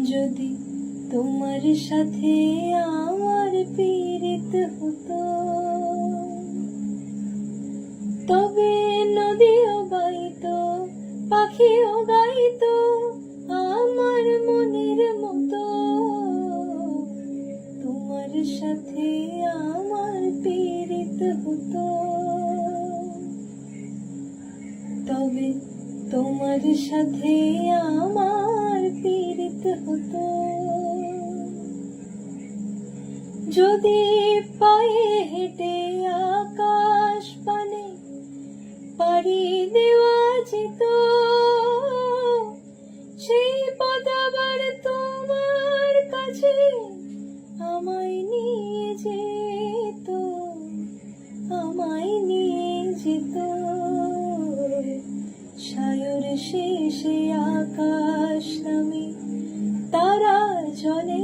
যদি তোমার সাথে আমার পীড়িত হতো, তবে নদীও বাইতো, পাখিও গাইতো আমার মনের মতো। তোমার সাথে আমার পীড়িত হতো, তবে তোমার সাথে আমার পীড়িত হতো। যদি পায়ে হেঁটে আকাশ পানে পাড়ি দেওয়া যেত, সেই পথ আবার তোমার কাছে আমায় নিয়ে যেত, আমায় নিয়ে যেত। সায়র শেষে আকাশ নামে তারা জলে